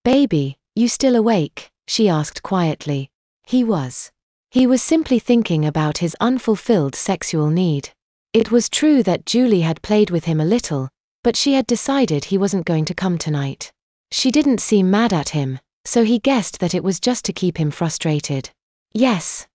"Baby, you still awake?" she asked quietly. He was. He was simply thinking about his unfulfilled sexual need. It was true that Julie had played with him a little, but she had decided he wasn't going to come tonight. She didn't seem mad at him, so he guessed that it was just to keep him frustrated. "Yes,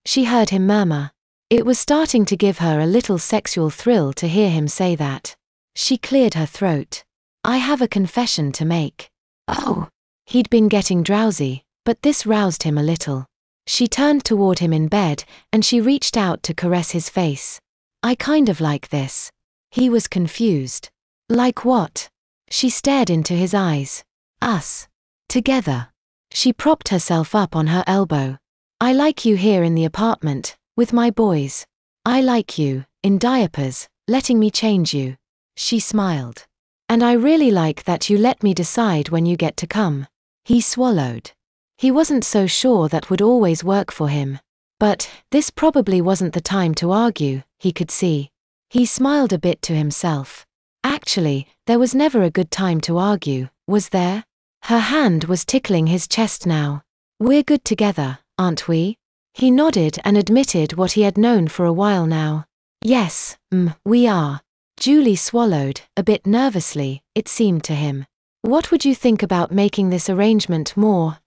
she heard him murmur. It was starting to give her a little sexual thrill to hear him say that. She cleared her throat. "I have a confession to make." "Oh." He'd been getting drowsy, but this roused him a little. She turned toward him in bed, and she reached out to caress his face. "I kind of like this." He was confused. "Like what?" She stared into his eyes. "Us. Together." She propped herself up on her elbow. "I like you here in the apartment, with my boys. I like you, in diapers, letting me change you." She smiled. "And I really like that you let me decide when you get to come." He swallowed. He wasn't so sure that would always work for him. But this probably wasn't the time to argue, he could see. He smiled a bit to himself. Actually, there was never a good time to argue, was there? Her hand was tickling his chest now. "We're good together, aren't we?" He nodded and admitted what he had known for a while now. "Yes, we are." Julie swallowed, a bit nervously, it seemed to him. "What would you think about making this arrangement more,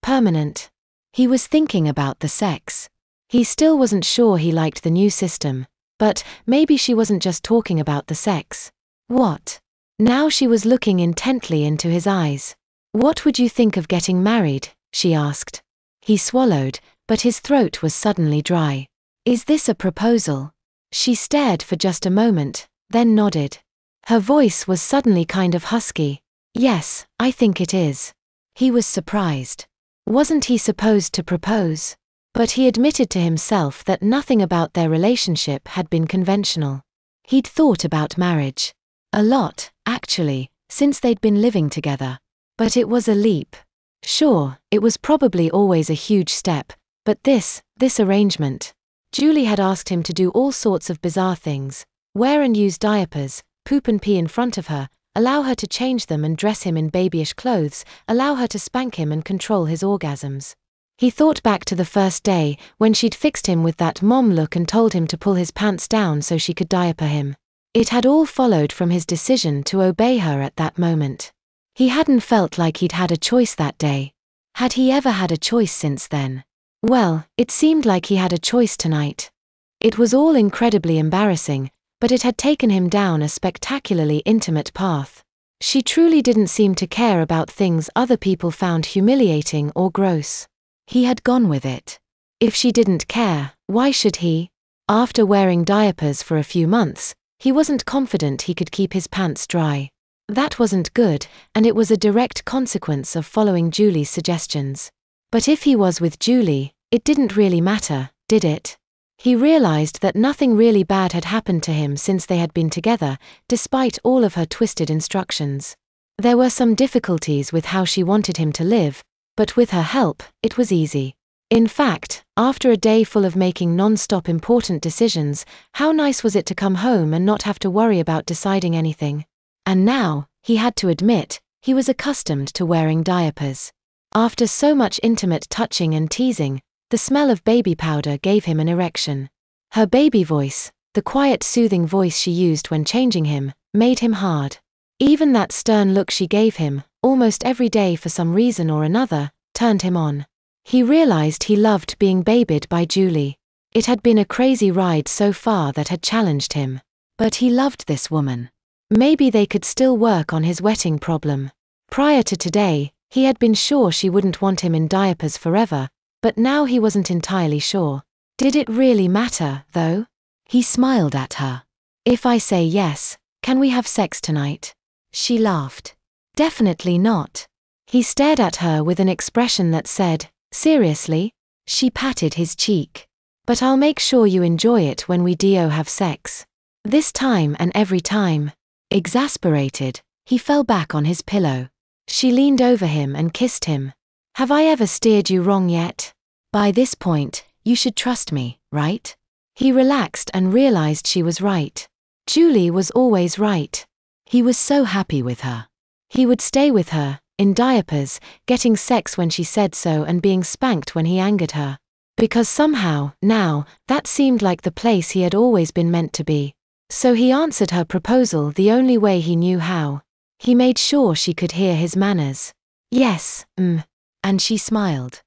permanent?" He was thinking about the sex. He still wasn't sure he liked the new system, but maybe she wasn't just talking about the sex. What? Now she was looking intently into his eyes. "What would you think of getting married?" she asked. He swallowed, but his throat was suddenly dry. "Is this a proposal?" She stared for just a moment, then nodded. Her voice was suddenly kind of husky. "Yes, I think it is." He was surprised. Wasn't he supposed to propose? But he admitted to himself that nothing about their relationship had been conventional. He'd thought about marriage. A lot, actually, since they'd been living together. But it was a leap. Sure, it was probably always a huge step, but this arrangement. Julie had asked him to do all sorts of bizarre things. Wear and use diapers, poop and pee in front of her, allow her to change them and dress him in babyish clothes, allow her to spank him and control his orgasms. He thought back to the first day, when she'd fixed him with that mom look and told him to pull his pants down so she could diaper him. It had all followed from his decision to obey her at that moment. He hadn't felt like he'd had a choice that day. Had he ever had a choice since then? Well, it seemed like he had a choice tonight. It was all incredibly embarrassing, but it had taken him down a spectacularly intimate path. She truly didn't seem to care about things other people found humiliating or gross. He had gone with it. If she didn't care, why should he? After wearing diapers for a few months, he wasn't confident he could keep his pants dry. That wasn't good, and it was a direct consequence of following Julie's suggestions. But if he was with Julie, it didn't really matter, did it? He realized that nothing really bad had happened to him since they had been together, despite all of her twisted instructions. There were some difficulties with how she wanted him to live, but with her help, it was easy. In fact, after a day full of making non-stop important decisions, how nice was it to come home and not have to worry about deciding anything? And now, he had to admit, he was accustomed to wearing diapers. After so much intimate touching and teasing, the smell of baby powder gave him an erection. Her baby voice, the quiet soothing voice she used when changing him, made him hard. Even that stern look she gave him, almost every day for some reason or another, turned him on. He realized he loved being babied by Julie. It had been a crazy ride so far that had challenged him. But he loved this woman. Maybe they could still work on his wetting problem. Prior to today, he had been sure she wouldn't want him in diapers forever, but now he wasn't entirely sure. Did it really matter, though? He smiled at her. "If I say yes, can we have sex tonight?" She laughed. "Definitely not." He stared at her with an expression that said, "Seriously?" She patted his cheek. "But I'll make sure you enjoy it when we have sex. This time and every time." Exasperated, he fell back on his pillow. She leaned over him and kissed him. "Have I ever steered you wrong yet? By this point, you should trust me, right?" He relaxed and realized she was right. Julie was always right. He was so happy with her. He would stay with her, in diapers, getting sex when she said so and being spanked when he angered her. Because somehow, now, that seemed like the place he had always been meant to be. So he answered her proposal the only way he knew how. He made sure she could hear his manners. Yes, and she smiled.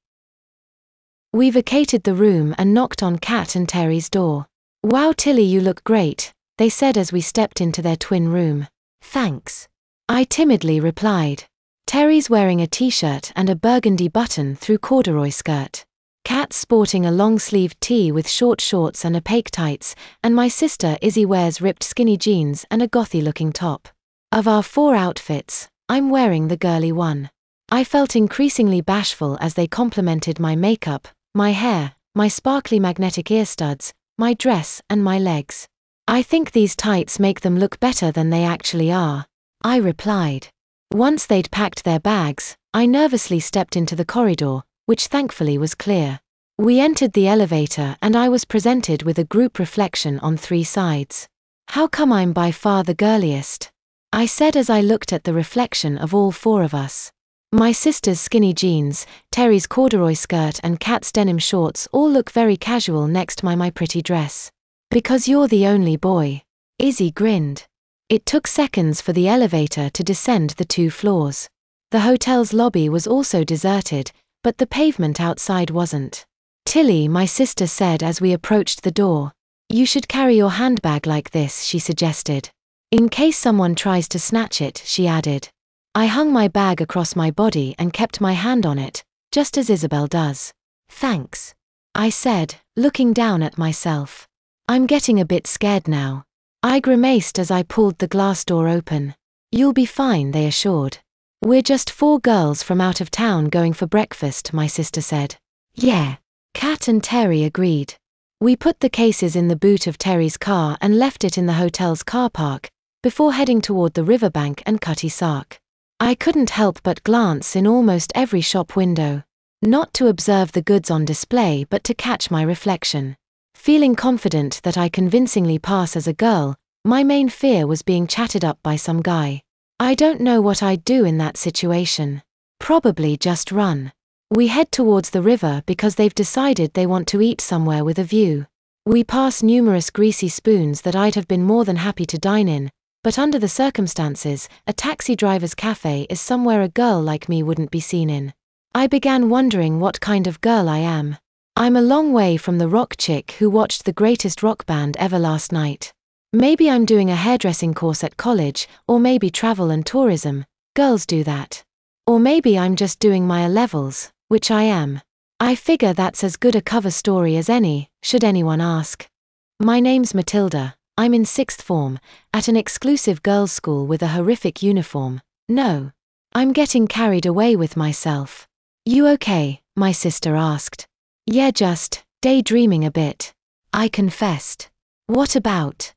We vacated the room and knocked on Kat and Terry's door. "Wow, Tilly, you look great," they said as we stepped into their twin room. "Thanks," I timidly replied. Terry's wearing a t-shirt and a burgundy button-through corduroy skirt. Kat's sporting a long-sleeved tee with short shorts and opaque tights, and my sister Izzy wears ripped skinny jeans and a gothy-looking top. Of our 4 outfits, I'm wearing the girly one. I felt increasingly bashful as they complimented my makeup, my hair, my sparkly magnetic ear studs, my dress and my legs. "I think these tights make them look better than they actually are," I replied. Once they'd packed their bags, I nervously stepped into the corridor, which thankfully was clear. We entered the elevator and I was presented with a group reflection on 3 sides. "How come I'm by far the girliest?" I said as I looked at the reflection of all 4 of us. My sister's skinny jeans, Terry's corduroy skirt and Kat's denim shorts all look very casual next to my pretty dress. "Because you're the only boy," Izzy grinned. It took seconds for the elevator to descend the 2 floors. The hotel's lobby was also deserted, but the pavement outside wasn't. "Tilly," my sister said as we approached the door. "You should carry your handbag like this," she suggested. "In case someone tries to snatch it," she added. I hung my bag across my body and kept my hand on it, just as Isabel does. "Thanks," I said, looking down at myself. "I'm getting a bit scared now." I grimaced as I pulled the glass door open. "You'll be fine," they assured. "We're just 4 girls from out of town going for breakfast," my sister said. "Yeah," Kat and Terry agreed. We put the cases in the boot of Terry's car and left it in the hotel's car park, before heading toward the riverbank and Cutty Sark. I couldn't help but glance in almost every shop window. Not to observe the goods on display but to catch my reflection. Feeling confident that I convincingly pass as a girl, my main fear was being chatted up by some guy. I don't know what I'd do in that situation. Probably just run. We head towards the river because they've decided they want to eat somewhere with a view. We pass numerous greasy spoons that I'd have been more than happy to dine in, but under the circumstances, a taxi driver's cafe is somewhere a girl like me wouldn't be seen in. I began wondering what kind of girl I am. I'm a long way from the rock chick who watched the greatest rock band ever last night. Maybe I'm doing a hairdressing course at college, or maybe travel and tourism. Girls do that. Or maybe I'm just doing my A-levels, which I am. I figure that's as good a cover story as any, should anyone ask. My name's Matilda. I'm in 6th form, at an exclusive girls' school with a horrific uniform. No. I'm getting carried away with myself. "You okay?" my sister asked. "Yeah, just daydreaming a bit," I confessed. "What about?"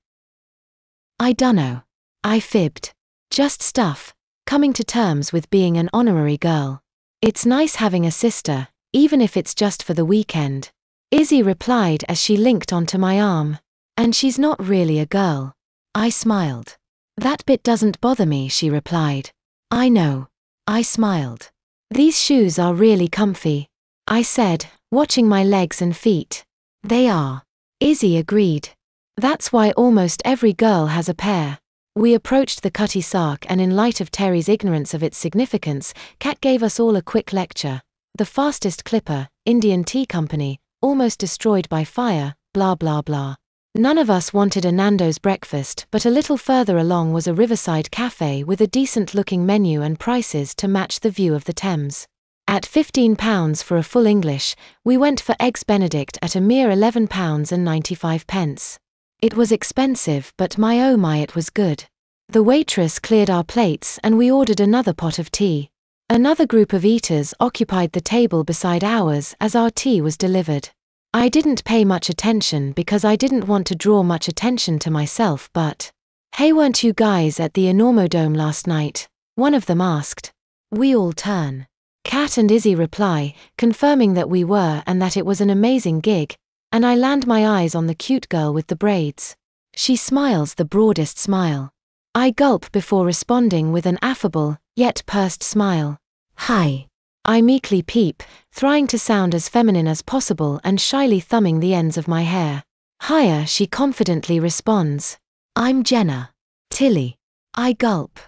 "I dunno," I fibbed. "Just stuff. Coming to terms with being an honorary girl. It's nice having a sister, even if it's just for the weekend," Izzy replied as she linked onto my arm. "And she's not really a girl." I smiled. "That bit doesn't bother me," she replied. "I know." I smiled. "These shoes are really comfy," I said, watching my legs and feet. "They are," Izzy agreed. "That's why almost every girl has a pair." We approached the Cutty Sark and in light of Terry's ignorance of its significance, Kat gave us all a quick lecture. The fastest clipper, Indian Tea Company, almost destroyed by fire, blah blah blah. None of us wanted a Nando's breakfast, but a little further along was a riverside cafe with a decent-looking menu and prices to match the view of the Thames. At £15 for a full English, we went for Eggs Benedict at a mere £11.95. It was expensive, but my oh my, it was good. The waitress cleared our plates and we ordered another pot of tea. Another group of eaters occupied the table beside ours as our tea was delivered. I didn't pay much attention because I didn't want to draw much attention to myself, but, "Hey, weren't you guys at the Enormodome last night?" one of them asked. We all turn. Kat and Izzy reply, confirming that we were and that it was an amazing gig, and I land my eyes on the cute girl with the braids. She smiles the broadest smile. I gulp before responding with an affable, yet pursed smile. Hi. I meekly peep, trying to sound as feminine as possible and shyly thumbing the ends of my hair. Hiya, she confidently responds. I'm Jenna. Tilly. I gulp.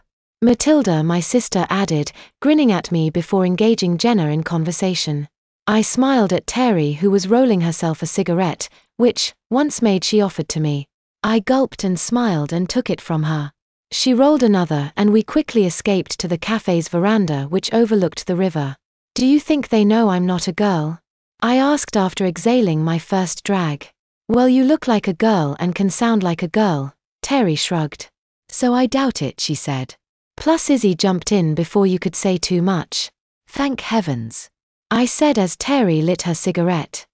Matilda, my sister added, grinning at me before engaging Jenna in conversation. I smiled at Terry, who was rolling herself a cigarette, which, once made, she offered to me. I gulped and smiled and took it from her. She rolled another and we quickly escaped to the cafe's veranda, which overlooked the river. Do you think they know I'm not a girl? I asked after exhaling my first drag. Well, you look like a girl and can sound like a girl, Terry shrugged. So I doubt it, she said. Plus Sissy jumped in before you could say too much. Thank heavens, I said as Terry lit her cigarette.